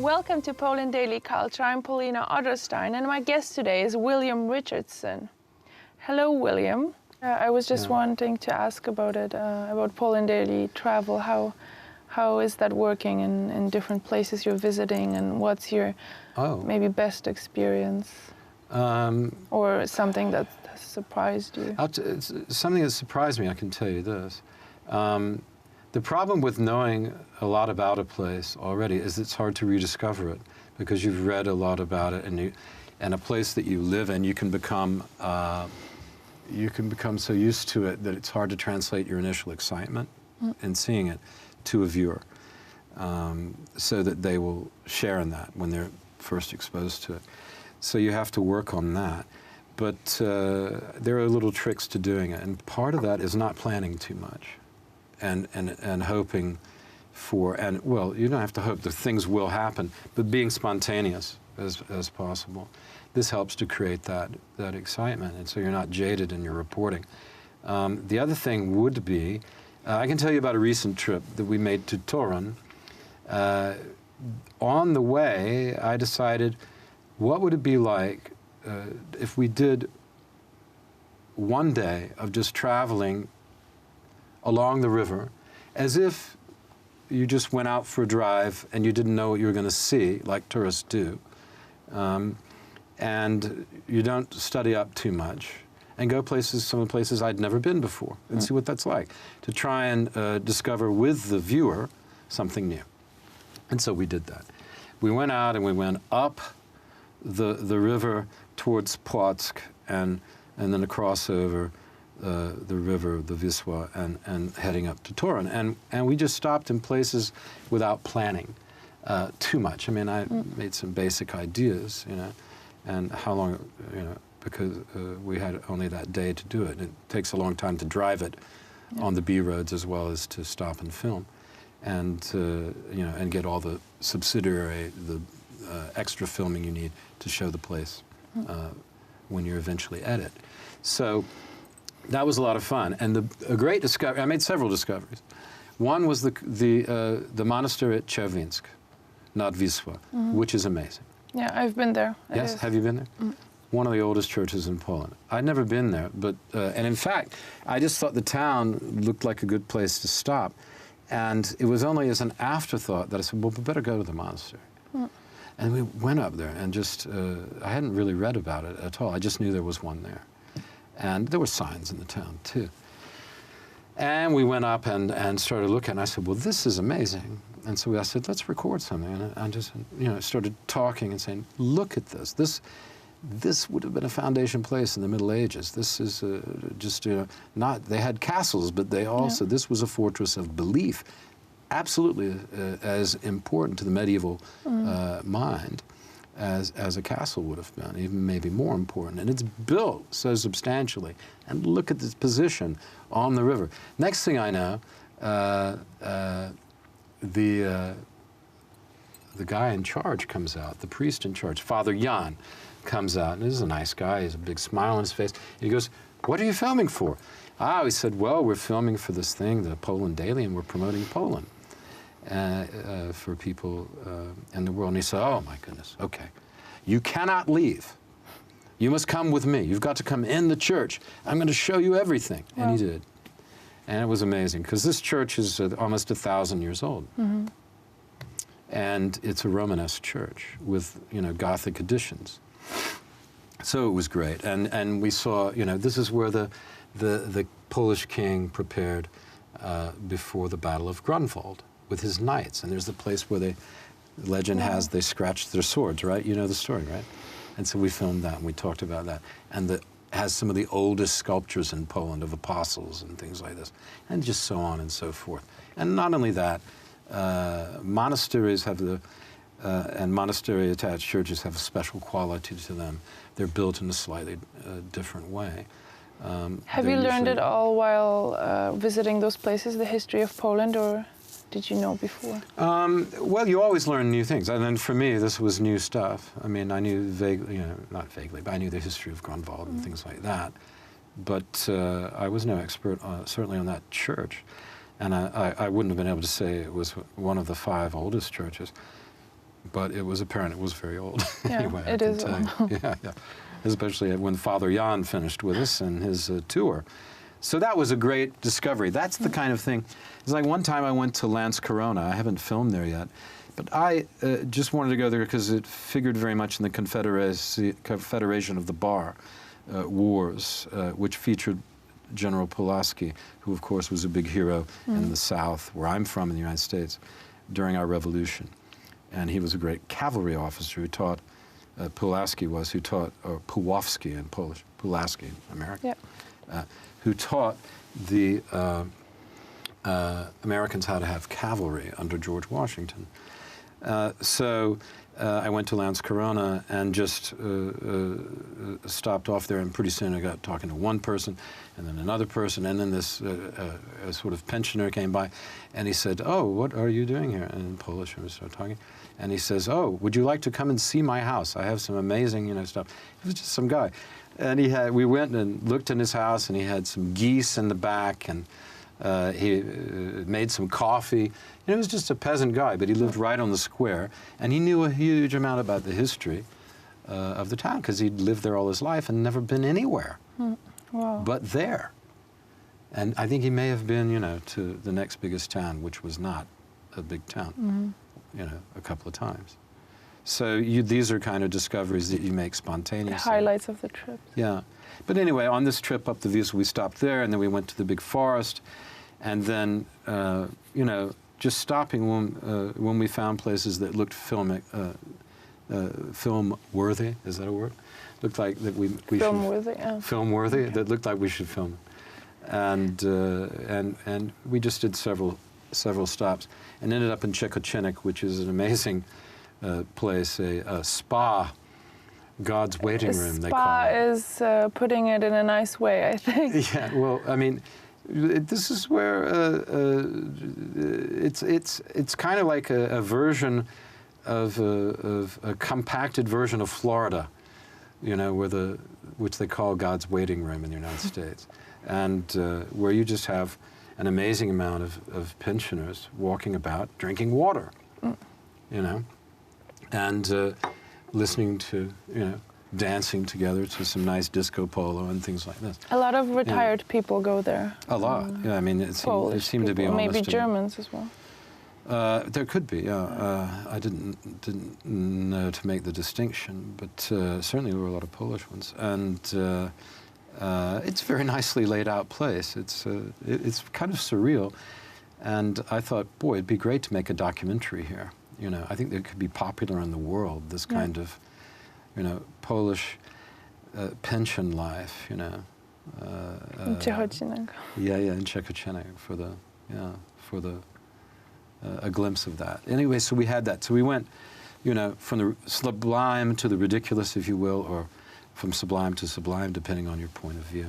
Welcome to Poland Daily Culture. I'm Paulina Otterstein, and my guest today is William Richardson. Hello, William. I was just wanting to ask about it, about Poland Daily Travel. How is that working in different places you're visiting, and what's your maybe best experience? Or something that has surprised you? Something that surprised me, I can tell you this. The problem with knowing a lot about a place already is it's hard to rediscover it, because you've read a lot about it, and a place that you live in, you can become so used to it that it's hard to translate your initial excitement in seeing it to a viewer, so that they will share in that when they're first exposed to it. So you have to work on that. But there are little tricks to doing it, and part of that is not planning too much. And hoping for, and well, you don't have to hope, the things will happen, but being spontaneous as possible. This helps to create that excitement, and so you're not jaded in your reporting. The other thing would be, I can tell you about a recent trip that we made to Torun. On the way, I decided, what would it be like if we did one day of just traveling along the river, as if you just went out for a drive and you didn't know what you were going to see, like tourists do, and you don't study up too much, and go places, some of the places I'd never been before, and see what that's like, to try and discover with the viewer something new. And so we did that. We went out and we went up the river towards Płock, and then across over the river, the Wisła, and heading up to Torun. And we just stopped in places without planning too much. I mean, I made some basic ideas, you know, and how long, you know, because we had only that day to do it. It takes a long time to drive it on the B roads as well as to stop and film, and you know, and get all the subsidiary, the extra filming you need to show the place when you're eventually at it. So that was a lot of fun, and a great discovery. I made several discoveries. One was the monastery at Czerwińsk, nad Wisła, which is amazing. Yeah, I've been there. Yes, have you been there? One of the oldest churches in Poland. I'd never been there, but and in fact, I just thought the town looked like a good place to stop, and it was only as an afterthought that I said, well, we better go to the monastery. And we went up there, and just I hadn't really read about it at all. I just knew there was one there. And there were signs in the town, too. And we went up and started looking. And I said, well, this is amazing. And so I said, let's record something. And I just, you know, started talking and saying, look at this. This would have been a foundation place in the Middle Ages. This is just, you know, not, they had castles, but they also, this was a fortress of belief, absolutely as important to the medieval mind as a castle would have been, even maybe more important. And it's built so substantially. And look at this position on the river. Next thing I know, the guy in charge comes out, the priest in charge, Father Jan, comes out. And this is a nice guy. He has a big smile on his face. He goes, what are you filming for? He said, well, we're filming for this thing, the Poland Daily, and we're promoting Poland for people in the world. And he said, oh, my goodness, okay. You cannot leave. You must come with me. You've got to come in the church. I'm going to show you everything. Wow. And he did. And it was amazing, because this church is almost 1,000 years old. And it's a Romanesque church with, you know, Gothic additions. So it was great. And we saw, you know, this is where the Polish king prepared before the Battle of Grunwald with his knights. And there's the place where the legend has they scratched their swords, right? You know the story, right? And so we filmed that, and we talked about that. And it has some of the oldest sculptures in Poland of apostles and things like this, and just so on and so forth. And not only that, monasteries have and monastery-attached churches have a special quality to them. They're built in a slightly different way. Have you learned it all while visiting those places, the history of Poland, or did you know before? Well, you always learn new things. And then for me, this was new stuff. I mean, I knew vaguely, you know, not vaguely, but I knew the history of Grunwald and things like that. But I was no expert, certainly on that church. And I wouldn't have been able to say it was one of the 5 oldest churches. but it was apparent it was very old. Yeah, anyway, it is old. Yeah, yeah. Especially when Father Jan finished with us and his tour. So that was a great discovery. That's the kind of thing. It's like one time I went to Lance Corona. I haven't filmed there yet. But I just wanted to go there because it figured very much in the Confederation of the Bar Wars, which featured General Pulaski, who of course was a big hero in the South, where I'm from in the United States, during our revolution. And he was a great cavalry officer who taught, Pulaski was, who taught, or Puławski in Polish, Pulaski in American, who taught the Americans how to have cavalry under George Washington. So I went to Lance Corona and just stopped off there, and pretty soon I got talking to one person, and then another person, and then this sort of pensioner came by, and he said, "Oh, what are you doing here?" And in Polish, and we started talking, and he says, "Oh, would you like to come and see my house? I have some amazing, stuff." It was just some guy, and we went and looked in his house, and he had some geese in the back, and he made some coffee. And it was just a peasant guy, but he lived right on the square, and he knew a huge amount about the history of the town, because he'd lived there all his life and never been anywhere but there. And I think he may have been, to the next biggest town, which was not a big town, a couple of times. So these are kind of discoveries that you make spontaneously. The highlights of the trip. Yeah. But anyway, on this trip up the Wiesel, we stopped there, and then we went to the big forest, and then, just stopping when we found places that looked film-worthy. Is that a word? Looked like that we film-worthy, yeah. Film-worthy, okay. That looked like we should film it. And we just did several stops, and ended up in Czechoczenik, which is an amazing place, a spa, God's waiting room, they call it. Spa is putting it in a nice way, I think. Yeah, well, I mean, this is where it's kind of like a version of a compacted version of Florida, which they call God's waiting room in the United States, and where you just have an amazing amount of pensioners walking about drinking water, and listening to, dancing together to some nice disco polo and things like this. A lot of retired people go there. A lot, yeah. I mean, it seemed to be almost... Maybe Germans as well. There could be, yeah. I didn't know to make the distinction, but certainly there were a lot of Polish ones. And it's a very nicely laid out place. It's kind of surreal. And I thought, boy, it'd be great to make a documentary here. I think that could be popular in the world, this kind of, Polish pension life, In Czechoczenik. Yeah, in Czechoczenik for the a glimpse of that. Anyway, so we had that. So we went, from the sublime to the ridiculous, if you will, or from sublime to sublime, depending on your point of view.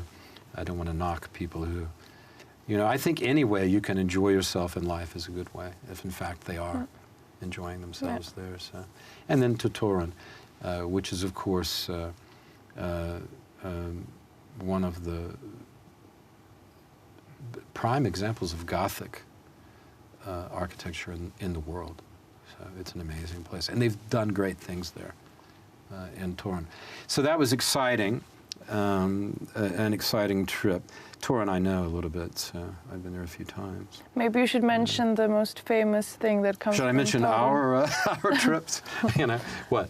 I don't want to knock people who, I think any way you can enjoy yourself in life is a good way, if in fact they are enjoying themselves there. So, and then to Toruń, which is of course one of the prime examples of Gothic architecture in the world. So it's an amazing place, and they've done great things there in Toruń. So that was exciting, an exciting trip. Toruń I know a little bit, so I've been there a few times. Maybe you should mention the most famous thing that comes from Toruń. Should I mention our trips? What?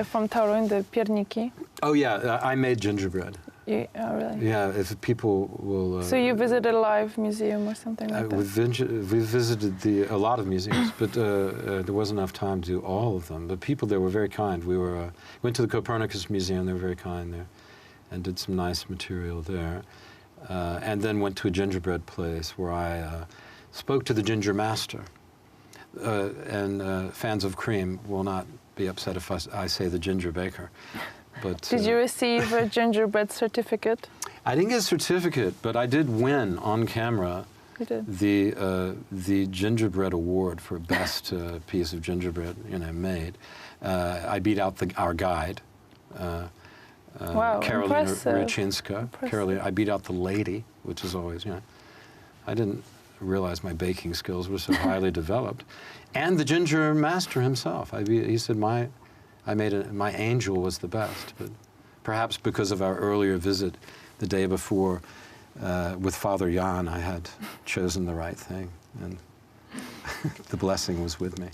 From Toruń, the pierniki. Oh yeah, I made gingerbread. Oh, really? Yeah, if people will... so you visited a live museum or something like that? We visited a lot of museums, but there wasn't enough time to do all of them. But people there were very kind. We went to the Copernicus Museum, they were very kind there, and did some nice material there. And then went to a gingerbread place where I spoke to the ginger master. And fans of cream will not be upset if I say the ginger baker. But, did you receive a gingerbread certificate? I didn't get a certificate, but I did win on camera the gingerbread award for best piece of gingerbread made. I beat out our guide, wow, Karolina Ryczynska. Carolina, I beat out the lady, which is always I didn't realized my baking skills were so highly developed. And the ginger master himself. He said my angel was the best. But perhaps because of our earlier visit the day before with Father Jan, I had chosen the right thing. And the blessing was with me.